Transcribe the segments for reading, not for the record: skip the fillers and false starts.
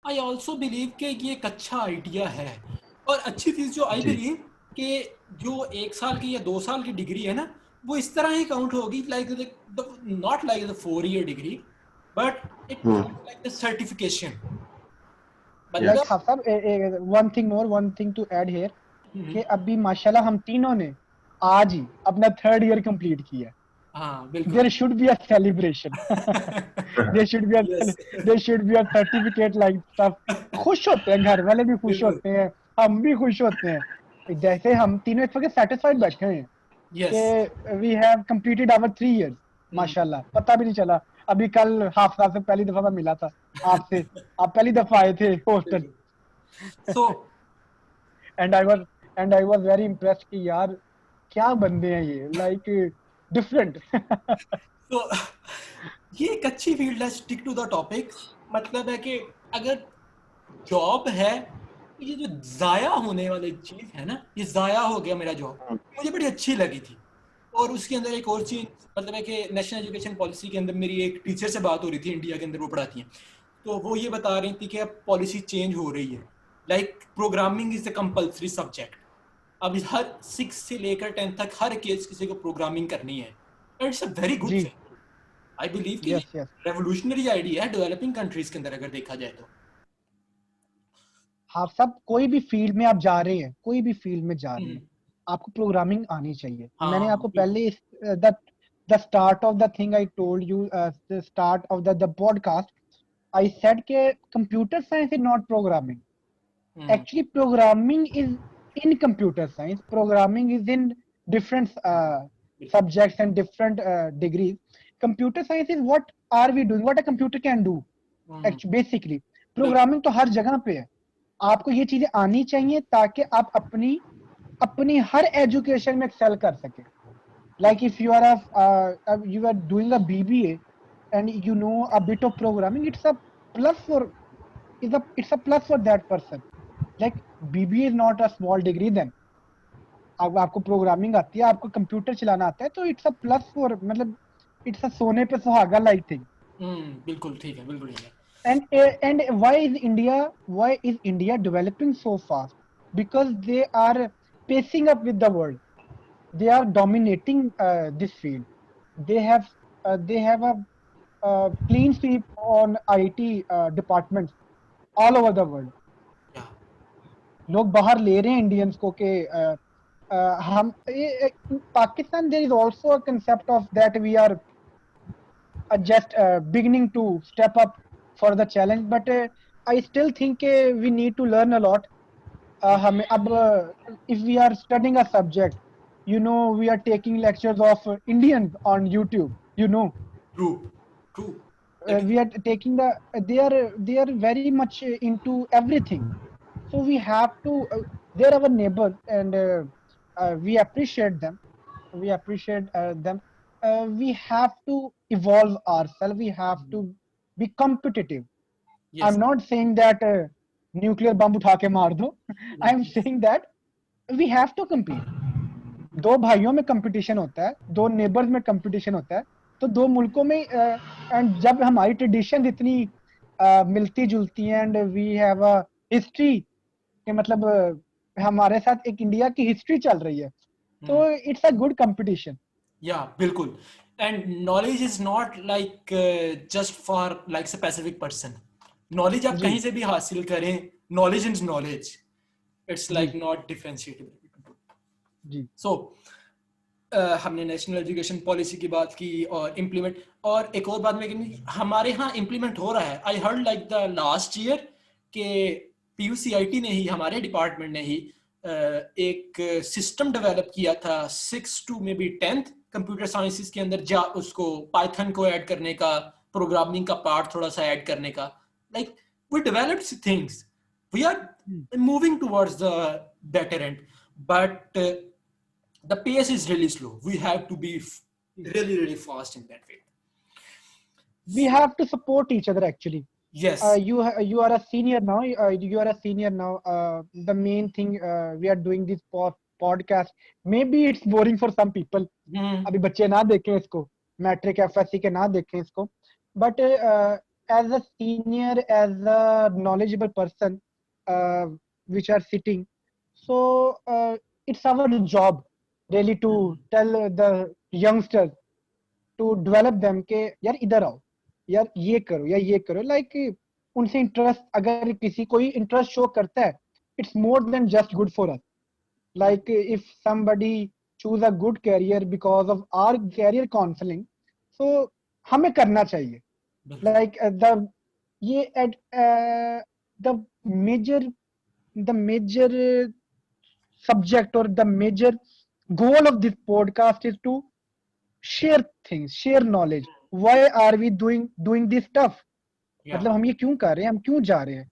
I also believe कि ये एक अच्छा आइडिया है, और अच्छी चीज़ जो आई जी बिलीव कि जो 1 साल की या 2 साल की डिग्री है ना, वो इस तरह ही काउंट होगी, like not like the 4 year degree, but it count like the certification. Yes मतलब लाइक हाँ sir, one thing to add here hmm, कि अभी माशाल्लाह हम तीनों ने आज ही अपना 3rd ईयर कंप्लीट किया है। हाँ बिल्कुल। There should be a celebration. there should be a yes there should be a certificate like stuff. खुश होते हैं, घर वाले भी खुश बिल्कुल। होते हैं, हम भी खुश होते हैं। जैसे हम तीनों इस वक्त सेटिस्फाइड बैठे हैं यस। कि we have completed our 3 years. माशाल्लाह पता भी नहीं चला। अभी कल हाफ साल से पहली दफा मैं मिला था आपसे, आप पहली दफा आए थे हॉस्टल। बिल्कुल। So and I was very impressed कि यार क्या बंदे हैं ये, लाइक डिफरेंट। तो ये एक अच्छी फील्ड है, स्टिक टू द टॉपिक। मतलब है कि अगर जॉब है तो ये जो जाया होने वाली चीज है ना, ये जाया हो गया मेरा जॉब, मुझे बड़ी अच्छी लगी थी। और उसके अंदर एक और चीज, मतलब है कि नेशनल एजुकेशन पॉलिसी के अंदर मेरी एक टीचर से बात हो रही थी, इंडिया के अंदर वो पढ़ाती हैं, तो वो ये बता रही थी कि अब पॉलिसी चेंज हो रही है, like programming is a compulsory subject. अब हर 6 से लेकर 10 तक हर केस किसी को प्रोग्रामिंग करनी है। इट्स अ वेरी गुड जी थिंग। आई बिलीव कि ये यस यस। रेवोल्यूशनरी आइडिया है डेवलपिंग कंट्रीज के अंदर, अगर देखा जाए तो। आप सब कोई भी फील्ड में आप जा रहे हैं, कोई भी फील्ड में जा रहे हैं, हम्म, आपको प्रोग्रामिंग आनी चाहिए। मैंने हाँ आपको बिल्कुल। पहले the the start of the thing I told you, the start of the podcast I said के computer science is not programming. Hmm, Actually, programming is in computer science. Programming is in different बिल्कुल। subjects and different degrees. Computer science is what are we doing? What a computer can do. Hmm, Actually, basically, बिल्कुल। Programming तो हर जगह पे है। आपको ये चीजें आनी चाहिए ताकि आप अपनी अपनी हर एजुकेशन में एक्सेल कर सके। Like if you are doing a BBA and you know a bit of programming, plus for it's a plus for that person. Like BBA is not a small degree then. अब आपको programming आती है, आपको computer चलाना आता है, तो it's a plus for, मतलब इट्स अ सोने पे सुहागा लाइक थिंग। बिल्कुल ठीक है, बिल्कुल ठीक है। And why is India developing so fast? Because they are pacing up with the world. They are dominating this field. They have a clean sweep on IT departments all over the world. या लोग बाहर ले रहे हैं Indians को कि हम Pakistan, there is also a concept of that we are just beginning to step up for the challenge, but I still think we need to learn a lot. हमें अब if we are studying a subject, we are taking lectures of Indians on YouTube, true, true. we are taking they are very much into everything. So we have to they're our neighbors, and we appreciate them. We have to evolve ourselves. We have to be competitive. Yes I'm not saying that nuclear bomb उठा के मार दो. I'm saying that we have to compete. दो भाइयों में competition होता है, दो नेबर्स में कंपटीशन होता है, तो दो मुल्कों में। एंड जब हमारी ट्रेडिशन इतनी मिलती जुलती हैं, and we have a history के, मतलब हमारे साथ एक इंडिया की हिस्ट्री चल रही है, तो इट्स अ गुड कंपटीशन। या बिल्कुल। And knowledge is not like just for like specific person. Knowledge आप जी कहीं से भी हासिल करें, knowledge is knowledge, it's like जी नॉट डिफरेंशिएटेबल। जी सो हमने नेशनल एजुकेशन पॉलिसी की बात की और इम्प्लीमेंट, और एक और बात में हमारे यहाँ इम्प्लीमेंट हो रहा है। I heard like the last year के पीयूसीआईटी ने ही, हमारे डिपार्टमेंट ने ही एक सिस्टम डेवलप किया था 6 to maybe 10th computer sciences के अंदर, जा उसको पाइथन को ऐड करने का, प्रोग्रामिंग का पार्ट थोड़ा सा ऐड करने का। Like we developed things, we are moving towards the better end, but the pace is really slow. We have to be really, really fast in that way. we have to support each other actually. Yes. You are a senior now. You are a senior now. The main thing we are doing this podcast. Maybe it's boring for some people. Hmm. अभी बच्चे ना देखें इसको, matric FSc के ना देखें इसको, but as a senior, as a knowledgeable person, which are sitting, so it's our job really to tell the youngsters to develop them के यार इधर आओ, यार ये करो या ये करो, like उनसे इंटरेस्ट, अगर किसी कोई इंटरेस्ट शो करता है, it's more than just good for us. Like if somebody choose a good career because of our career counseling, so हमें करना चाहिए. बिल्कुल. Like ये at the major subject or the major goal of this podcast is to share things, share knowledge. Why are we doing this stuff? Yeah. मतलब हम ये क्यों कर रहे हैं, हम क्यों जा रहे हैं?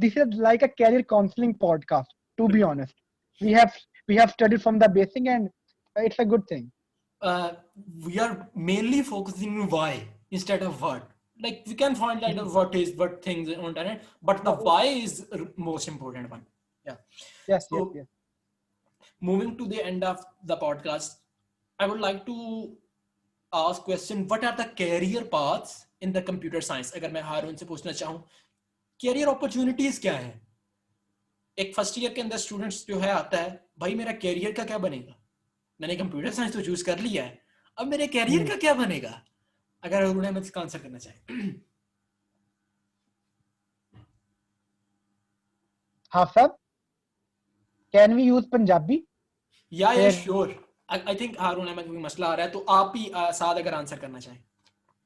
This is like a career counseling podcast, to be honest. We have studied from the basic, and it's a good thing. We are mainly focusing on why instead of what. Like we can find out what things on internet, but the why is most important one. Yeah. Yes, So yes. moving to the end of the podcast, I would like to ask question: what are the career paths in the computer science? अगर मैं हारून से पूछना चाहूँ, career opportunities क्या है? एक first year के अंदर स्टूडेंट्स जो है आता है, भाई मेरा कैरियर का क्या बनेगा? मैंने कंप्यूटर साइंस तो चूज कर लिया है, अब मेरे कैरियर का क्या बनेगा? अगर उन्होंने मुझे इसका आंसर करना चाहे. हाँ sir, can we use Punjabi? या sure. I think Haroon Ahmed कोई मसला आ रहा है, तो आप ही साथ अगर आंसर करना चाहें.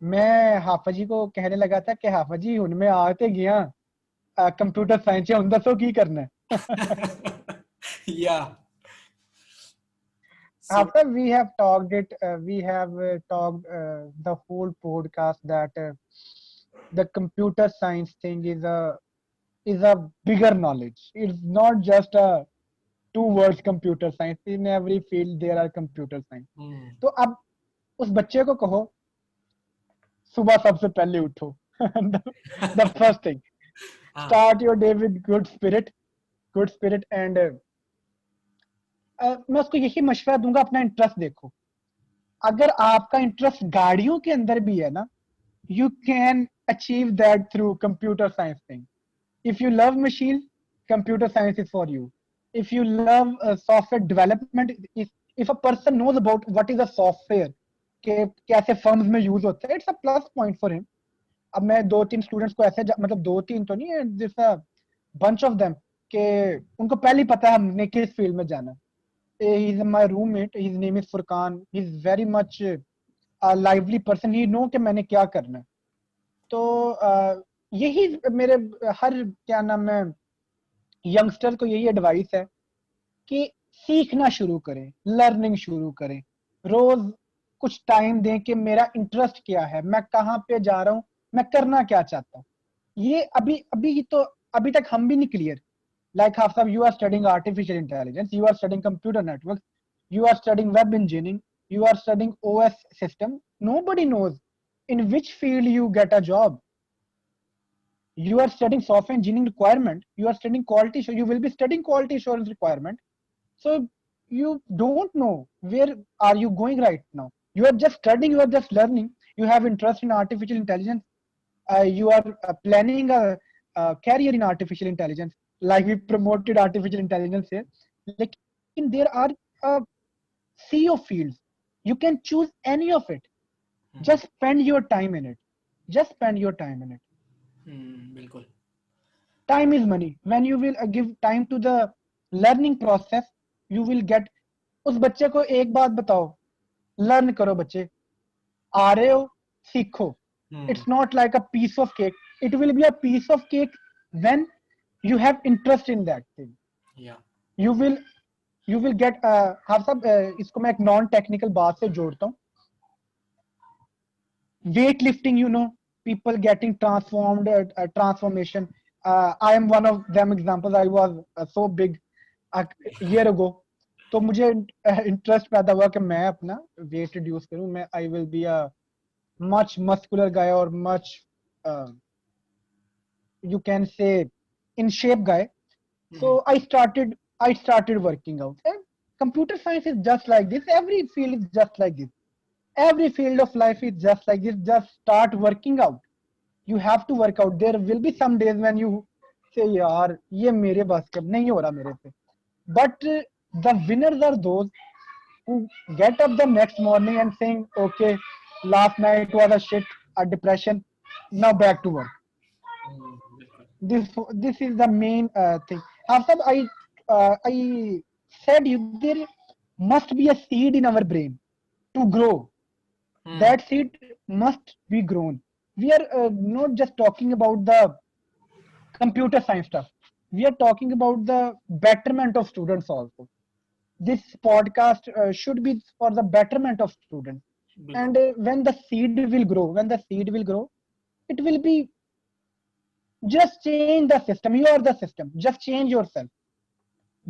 मैं हाफा जी को कहने लगा था कि हाफा जी हुन मैं आते गया कंप्यूटर साइंस हुन दसो की करना है. या After we have talked it, we have talked the whole podcast that the computer science thing is a bigger knowledge. It's not just a two words computer science. In every field there are computer science. तो अब उस बच्चे को कहो सुबह सबसे पहले उठो. The first thing, start your day with good spirit and मैं उसको यही मशवरा दूंगा, अपना इंटरेस्ट देखो. अगर आपका इंटरेस्ट गाड़ियों के अंदर भी है ना, you can achieve that through computer science thing. If you love machines, computer science is for you. If you love software development, if a person knows about what is a software, के कैसे firms में use होता है, it's a plus point for him. अब मैं 2-3 students को ऐसे, मतलब 2-3 तो नहीं है, this a bunch of them, के उनको पहले ही पता है हमने किस फील्ड में जाना. He is my roommate. His name is Furqan. He is very much a lively person. He know कि मैंने क्या करना है. तो यही मेरे हर क्या नाम है यंगस्टर को यही एडवाइस है कि सीखना शुरू करें, लर्निंग शुरू करें, रोज कुछ टाइम दें कि मेरा इंटरेस्ट क्या है, मैं कहाँ पे जा रहा हूँ, मैं करना क्या चाहता हूँ. ये अभी तक हम भी नहीं clear. Like Hafsab, you are studying artificial intelligence, you are studying computer networks, you are studying web engineering, you are studying OS system. Nobody knows in which field you get a job. You are studying software engineering requirement, you are studying quality assurance, you will be studying quality assurance requirement. So you don't know where are you going right now. You are just studying, you are just learning, you have interest in artificial intelligence, you are planning a career in artificial intelligence. Like we promoted artificial intelligence here, like there are a sea of fields. You can choose any of it. Just spend your time in it. Just spend your time in it. बिल्कुल. Time is money. When you will give time to the learning process, you will get. उस बच्चे को एक बात बताओ, learn करो बच्चे, आ रहे हो सीखो. It's not like a piece of cake. It will be a piece of cake when you have interest in that thing. Yeah. You will get हाँ सब इसको मैं एक नॉन टेक्निकल बात से जोड़ता हूँ. Weight lifting, you know, people getting transformed, transformation. I am one of them examples. I was so big a year ago. तो मुझे इंटरेस्ट पैदा हुआ कि मैं अपना वेट रिड्यूस करूँ. मैं I will be a much muscular guy or much you can say in shape guy. So I started working out. And computer science is just like this. Every field is just like this. Every field of life is just like this. Just start working out. You have to work out. There will be some days when you say, यार ये मेरे बस का नहीं हो रहा मेरे से. But the winners are those who get up the next morning and saying, okay, last night was a shit, a depression, now back to work. This is the main thing. After I said you there must be a seed in our brain to grow. That seed must be grown. We are not just talking about the computer science stuff. We are talking about the betterment of students also. This podcast should be for the betterment of students. And when the seed will grow, it will be just change the system. You are the system. Just change yourself.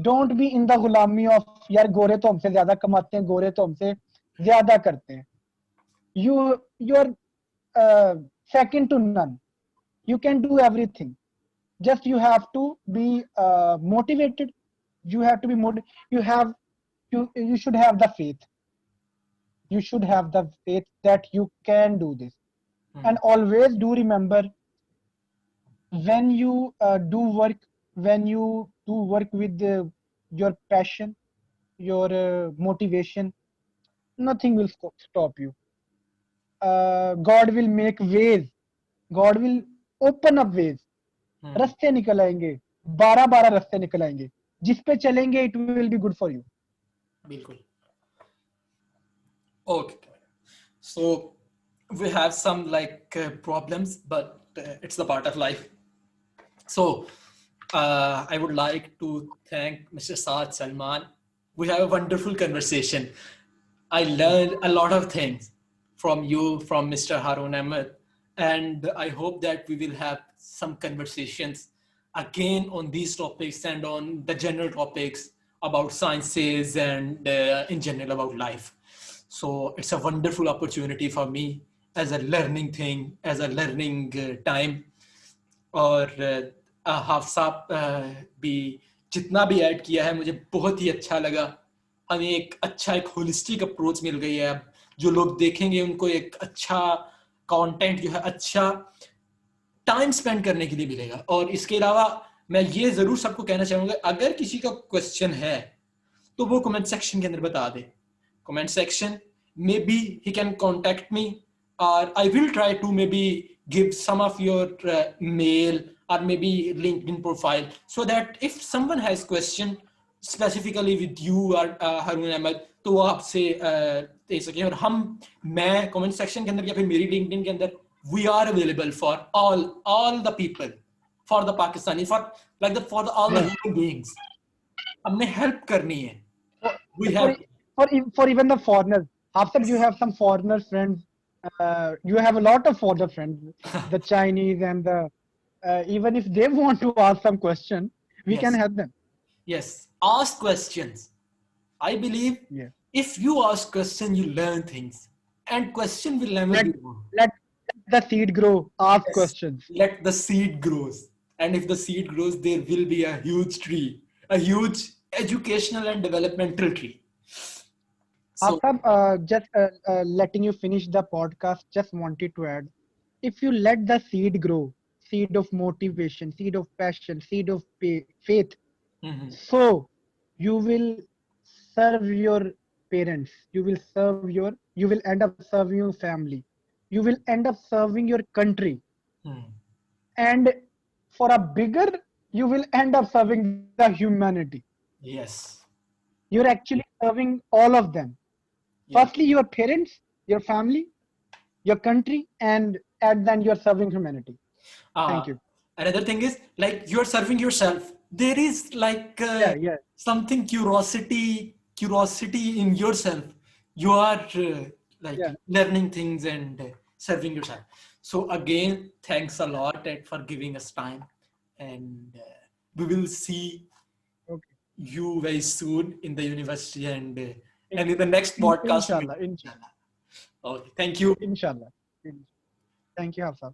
Don't be in the gulami of यार गोरे तो हमसे ज्यादा कमाते हैं, गोरे तो हमसे ज्यादा करते हैं. You are second to none. You can do everything. Just you have to be motivated. You have to be you should have the faith. You should have the faith that you can do this. And always do remember, when you do work with your passion, your motivation, nothing will stop you. God will make ways. God will open up ways. रास्ते निकल आएंगे, 12 रास्ते निकल आएंगे, जिस पे चलेंगे it will be good for you. बिल्कुल. Okay, so we have some problems, but it's the part of life. So I would like to thank Mr. Saad Salman. We have a wonderful conversation. I learned a lot of things from you, from Mr. Harun Ahmed, and I hope that we will have some conversations again on these topics and on the general topics about sciences and in general about life. So it's a wonderful opportunity for me as a learning thing, as a learning time. और half साहब भी जितना भी add किया है मुझे बहुत ही अच्छा लगा. हमें एक होलिस्टिक अप्रोच मिल गई है. अब जो लोग देखेंगे उनको एक अच्छा कंटेंट जो है अच्छा टाइम स्पेंड करने के लिए मिलेगा. और इसके अलावा मैं ये जरूर सबको कहना चाहूंगा, अगर किसी का क्वेश्चन है तो वो कमेंट सेक्शन के अंदर बता दे. Comment section, maybe he can contact me और I will try to maybe give some of your mail or maybe LinkedIn profile, so that if someone has question specifically with you or Harun Ahmed, तो वो आपसे दे सकें. और मैं comment section के अंदर या फिर मेरी LinkedIn के अंदर we are available for all the people, for the Pakistani, for all the human beings. हमने help करनी है. We have for even the foreigners. After you have some foreigner friends. You have a lot of foreigner friends, the Chinese and the even if they want to ask some question, we can help them. Yes, ask questions. I believe if you ask questions, you learn things, and question will never be wrong. Let the seed grow. Ask questions. Let the seed grows, and if the seed grows, there will be a huge tree, a huge educational and developmental tree. So, just letting you finish the podcast, just wanted to add, if you let the seed grow, seed of motivation, seed of passion, seed of faith, so you will serve your parents, you will end up serving your family, you will end up serving your country, and for a bigger, you will end up serving the humanity. Yes. You're actually serving all of them. Firstly, your parents, your family, your country, and then you're serving humanity. Thank you. Another thing is you're serving yourself. There is something curiosity in yourself. You are learning things and serving yourself. So again, thanks a lot for giving us time, and we will see you very soon in the university and in the next podcast. Inshallah. Okay, thank you. Inshallah. Thank you, Hafsa.